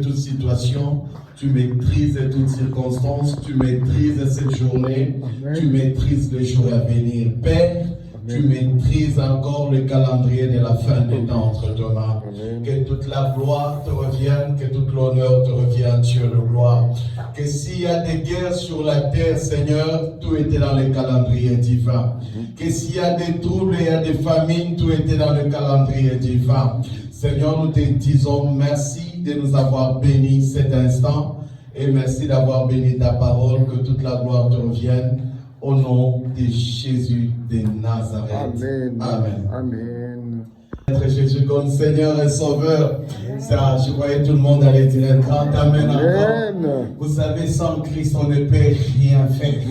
toute situation, tu maîtrises toutes circonstances, tu maîtrises cette journée, tu maîtrises les jours à venir. Père, tu maîtrises encore le calendrier de la fin des temps entre tes mains. Que toute la gloire te revienne, que tout l'honneur te revienne, Dieu de gloire. Que s'il y a des guerres sur la terre, Seigneur, tout était dans le calendrier divin. Que s'il y a des troubles, il y a des famines, tout était dans le calendrier divin. Seigneur, nous te disons merci de nous avoir bénis cet instant et merci d'avoir béni ta parole, que toute la gloire te revienne. Au nom de Jésus de Nazareth. Amen. Amen. Amen. Être Jésus comme Seigneur et Sauveur. Ça, je croyais tout le monde allait dire un grand Amen. Encore. Vous savez, sans Christ, on ne peut rien faire.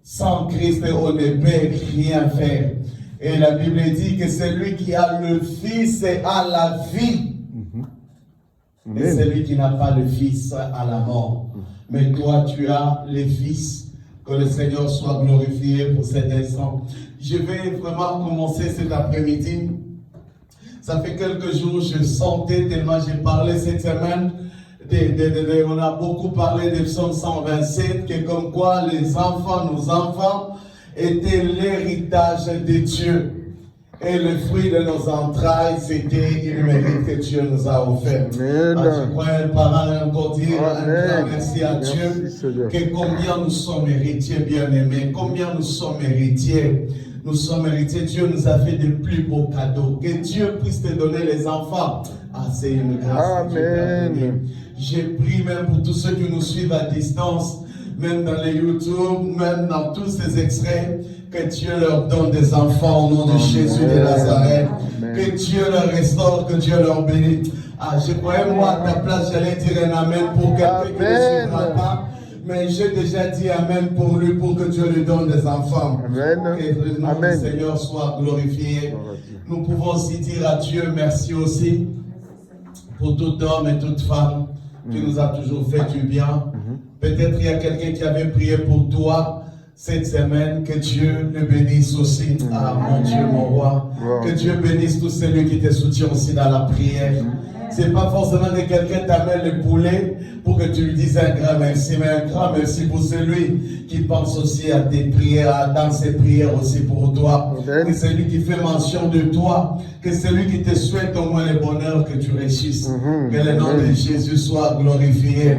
Sans Christ, on ne peut rien faire. Et la Bible dit que celui qui a le Fils a la vie. Et celui qui n'a pas le Fils a la mort. Mais toi, tu as le Fils. Que le Seigneur soit glorifié pour cet instant. Je vais vraiment commencer cet après-midi. Ça fait quelques jours, je sentais tellement, j'ai parlé cette semaine, on a beaucoup parlé de Psaume 127, que comme quoi les enfants, nos enfants, étaient l'héritage de Dieu. Et le fruit de nos entrailles, c'était une mérite que Dieu nous a offert. Je crois un parent encore dire un grand merci à Dieu, que combien nous sommes héritiers bien-aimés, combien nous sommes héritiers. Nous sommes héritiers, Dieu nous a fait de plus beaux cadeaux. Que Dieu puisse te donner les enfants. Ah, c'est une grâce. Amen. J'ai prié même pour tous ceux qui nous suivent à distance, même dans les YouTube, même dans tous ces extraits, que Dieu leur donne des enfants au nom de Jésus de Nazareth. Que Dieu leur restaure, que Dieu leur bénisse. Ah, je croyais, moi, à ta place, j'allais dire un Amen pour quelqu'un qui ne suivra pas. Mais j'ai déjà dit Amen pour lui, pour que Dieu lui donne des enfants. Amen. Que le nom du Seigneur soit glorifié. Nous pouvons aussi dire à Dieu merci aussi pour tout homme et toute femme qui nous a toujours fait du bien. Peut-être il y a quelqu'un qui avait prié pour toi cette semaine, que Dieu le bénisse aussi. Ah, mon Dieu, mon roi. Que Dieu bénisse tous celui qui te soutient aussi dans la prière. C'est pas forcément que quelqu'un t'amène le poulet pour que tu lui dises un grand merci, mais un grand merci pour celui qui pense aussi à tes prières, dans ses prières aussi pour toi. Que celui qui fait mention de toi, que celui qui te souhaite au moins le bonheur que tu réussisses. Que le nom de Jésus soit glorifié.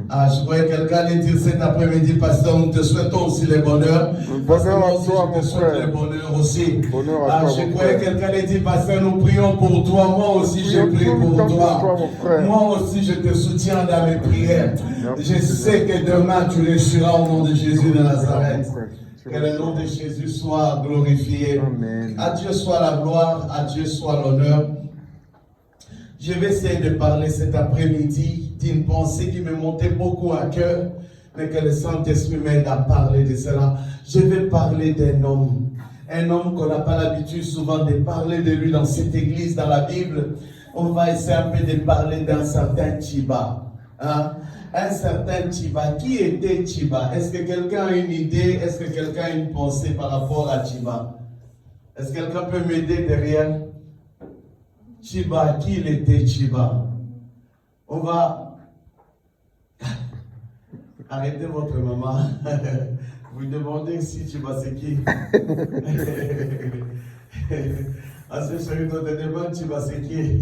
Ah, je voyais quelqu'un aller dire cet après-midi, pasteur, nous te souhaitons aussi le bonheur. Bonheur à toi, je te souhaite le bonheur aussi. Ah, je croyais quelqu'un aller dire, pasteur, nous prions pour toi. Moi aussi, je prie pour toi. Moi aussi, je te soutiens dans mes prières. Je sais que demain, tu réussiras au nom de Jésus de Nazareth. Que le nom de Jésus soit glorifié. Amen. À Dieu soit la gloire, à Dieu soit l'honneur. Je vais essayer de parler cet après-midi d'une pensée qui me montait beaucoup à cœur, mais que le Saint-Esprit m'aide à parler de cela. Je vais parler d'un homme. Un homme qu'on n'a pas l'habitude souvent de parler de lui dans cette église, dans la Bible. On va essayer un peu de parler d'un certain Tchiba. Hein? Un certain Tchiba. Qui était Tchiba? Est-ce que quelqu'un a une idée? Est-ce que quelqu'un a une pensée par rapport à Tchiba? Est-ce que quelqu'un peut m'aider derrière? Tchiba, qui il était Tchiba? On va... Arrêtez votre maman. Vous demandez si Tchiba c'est qui? À ce chéri, on te demande Tchiba c'est qui?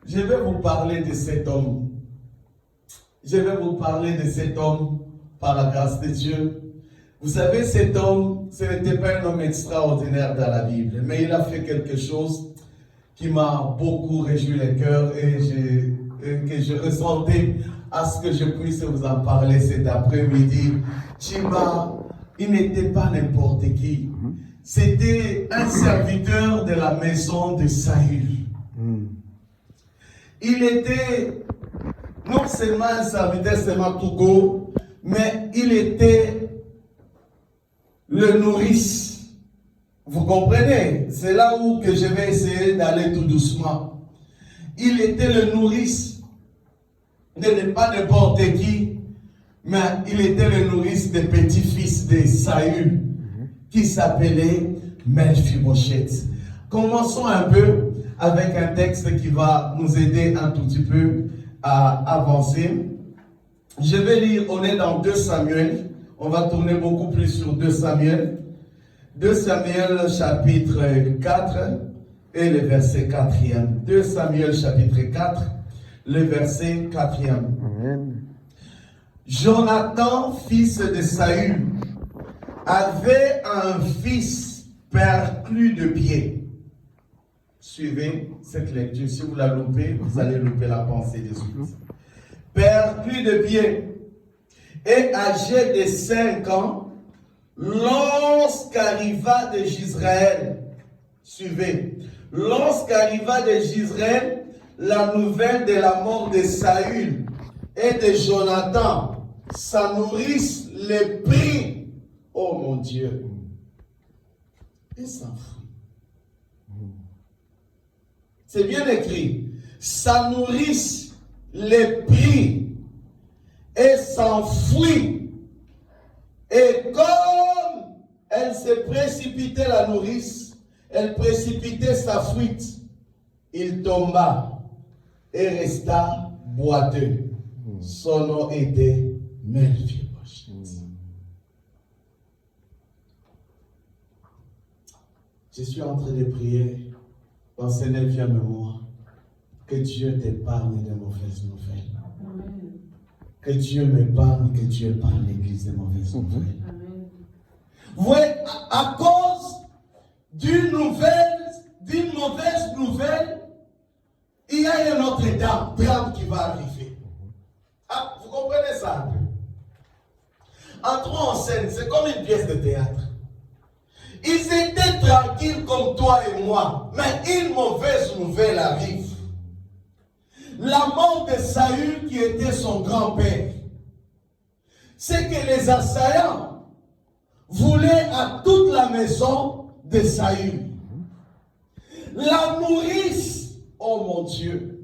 Je vais vous parler de cet homme. Je vais vous parler de cet homme par la grâce de Dieu. Vous savez, cet homme, ce n'était pas un homme extraordinaire dans la Bible, mais il a fait quelque chose qui m'a beaucoup réjoui le cœur et que je ressentais à ce que je puisse vous en parler cet après-midi. Tchiba, il n'était pas n'importe qui. C'était un serviteur de la maison de Saül. Il était non seulement un serviteur seulement tout go, mais il était le nourrice. Vous comprenez? C'est là où que je vais essayer d'aller tout doucement. Il était le nourrice de pas n'importe qui, mais il était le nourrice des petits-fils de Saül, qui s'appelait Mephibosheth. Commençons un peu avec un texte qui va nous aider un tout petit peu à avancer. Je vais lire, on est dans 2 Samuel, on va tourner beaucoup plus sur 2 Samuel. 2 Samuel chapitre 4 et le verset 4e. 2 Samuel chapitre 4, le verset 4e. Amen. Jonathan, fils de Saül, avait un fils perclus de pied. Suivez cette lecture. Si vous la loupez, vous allez louper la pensée de suite. Perclus de pied et âgé de 5 ans, lorsqu'arriva de Jezreel, suivez, lorsqu'arriva de Jezreel la nouvelle de la mort de Saül et de Jonathan, sa nourrice le prit, oh mon Dieu, et s'enfuit. C'est bien écrit, sa nourrice le prit et s'enfuit. Et comme elle se précipitait, la nourrice, elle précipitait sa fuite, il tomba et resta boiteux. Son nom était Mephibosheth. Je suis en train de prier dans ce 9e mois que Dieu t'épargne de mauvaises nouvelles. Que Dieu m'épargne, que Dieu épargne l'Église de mauvaises nouvelles. Vous voyez, à cause d'une mauvaise nouvelle, il y a un autre drame qui va arriver. Ah, vous comprenez ça un peu? Entrons en scène, c'est comme une pièce de théâtre. Ils étaient tranquilles comme toi et moi, mais une mauvaise nouvelle arrive. La mort de Saül, qui était son grand-père, c'est que les assaillants voulaient à toute la maison de Saül. La nourrice, oh mon Dieu,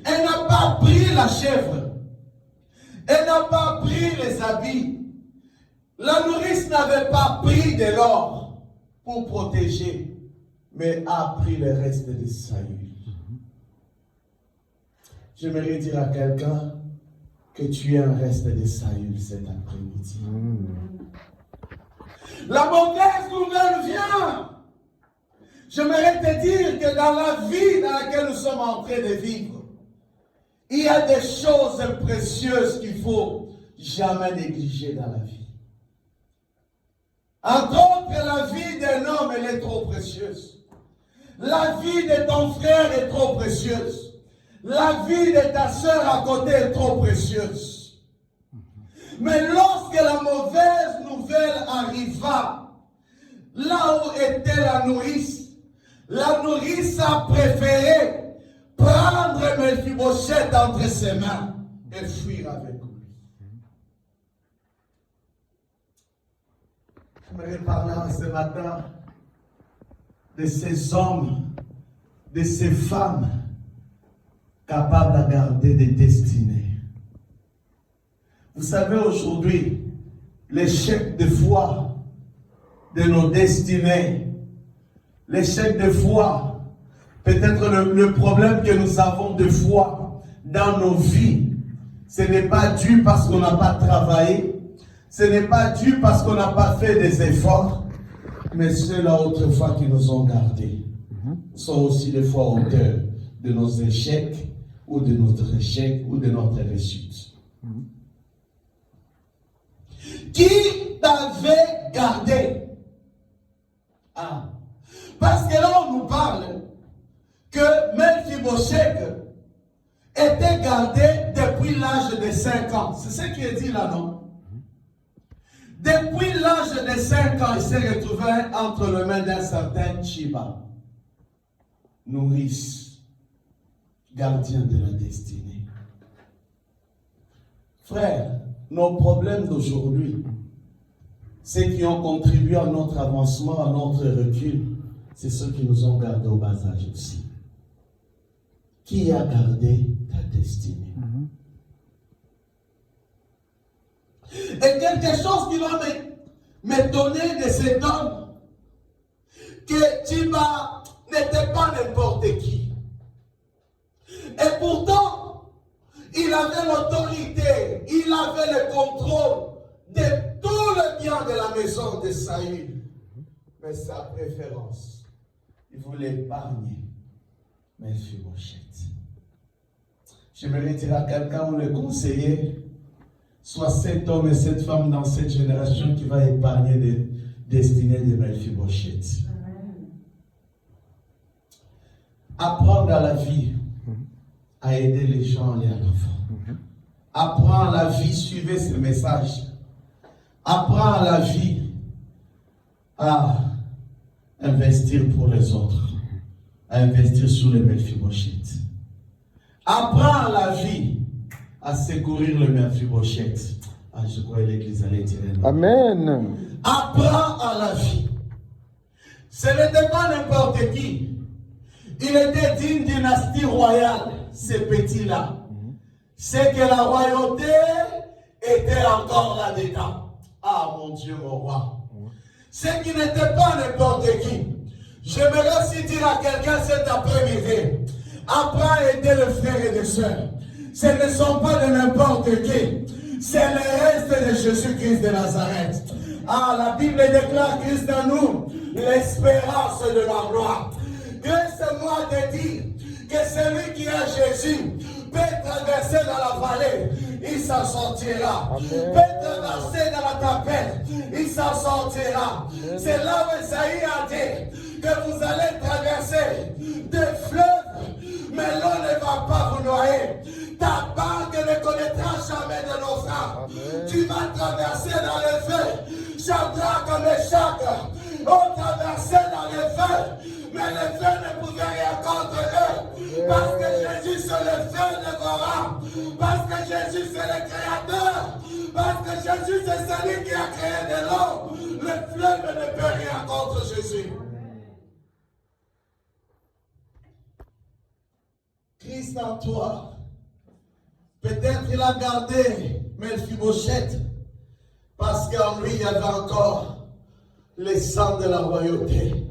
elle n'a pas pris la chèvre, elle n'a pas pris les habits. La nourrice n'avait pas pris de l'or pour protéger, mais a pris le reste de Saül. J'aimerais dire à quelqu'un que tu es un reste de Saül cet après-midi. La mauvaise nouvelle vient. J'aimerais te dire que dans la vie dans laquelle nous sommes en train de vivre, il y a des choses précieuses qu'il ne faut jamais négliger dans la vie. Entre autres, la vie d'un homme, elle est trop précieuse. La vie de ton frère est trop précieuse. La vie de ta soeur à côté est trop précieuse. Mais lorsque la mauvaise nouvelle arriva, là où était la nourrice a préféré prendre Mephibosheth entre ses mains et fuir avec lui. J'aimerais parler ce matin de ces hommes, de ces femmes capables de garder des destinées. Vous savez, aujourd'hui, l'échec de foi de nos destinées, l'échec de foi, peut-être le problème que nous avons de foi dans nos vies, ce n'est pas dû parce qu'on n'a pas travaillé, ce n'est pas dû parce qu'on n'a pas fait des efforts, mais ceux-là autrefois qui nous ont gardés sont aussi des fois auteurs de nos échecs ou de notre échec ou de notre réussite. Qui t'avait gardé? Ah. Parce que là on nous parle que Mephibosheth était gardé depuis l'âge de 5 ans. C'est ce qui est dit là, non? Depuis l'âge de 5 ans, il s'est retrouvé entre les mains d'un certain Chiba, nourrice, gardien de la destinée. Frère, nos problèmes d'aujourd'hui, ceux qui ont contribué à notre avancement, à notre recul, c'est ceux qui nous ont gardés au bas âge aussi. Qui a gardé ta destinée? Et quelque chose qui va m'étonner de cet homme, que Tziba n'était pas n'importe qui. Et pourtant, il avait l'autorité, il avait le contrôle de tout le bien de la maison de Saül. Mais sa préférence, il voulait épargner Mephibosheth. J'aimerais dire à quelqu'un ou le conseiller, soit cet homme et cette femme dans cette génération qui va épargner les destinées de Mephibosheth. Apprendre à la vie à aider les gens et à l'enfant. Apprends à la vie, suivez ce message. Apprends à la vie à investir pour les autres, à investir sur les Mephibosheth. Apprends à la vie à secourir le Mephibosheth. Ah, je crois que l'église allait dire non. Amen. Apprends à la vie. Ce n'était pas n'importe qui. Il était d'une dynastie royale, ces petits-là. C'est que la royauté était encore là-dedans. Ah, mon Dieu, mon roi. C'est qui n'était pas n'importe qui. J'aimerais aussi dire à quelqu'un cet après-midi, apprends à aider les frères et les sœurs. Ce ne sont pas de n'importe qui. C'est le reste de Jésus-Christ de Nazareth. Ah, la Bible déclare Christ en nous, l'espérance de la gloire. Laisse-moi te dire que celui qui a Jésus peut traverser dans la vallée, il s'en sortira. Amen. Peut traverser dans la tempête, il s'en sortira. C'est là où Esaïe a dit que vous allez traverser des fleuves, mais l'eau ne va pas vous noyer. Ta barque ne connaîtra jamais de naufrage. Tu vas traverser dans le feu. Shadrach, Meshach ont traversé dans le feu. Mais le feu ne pouvait rien contre eux. Parce que Jésus c'est le feu dévorant. Parce que Jésus c'est le créateur. Parce que Jésus c'est celui qui a créé de l'eau. Le fleuve ne peut rien contre Jésus. Christ en toi. Peut-être il a gardé Mephibosheth. Parce qu'en lui il y avait encore le sang de la royauté.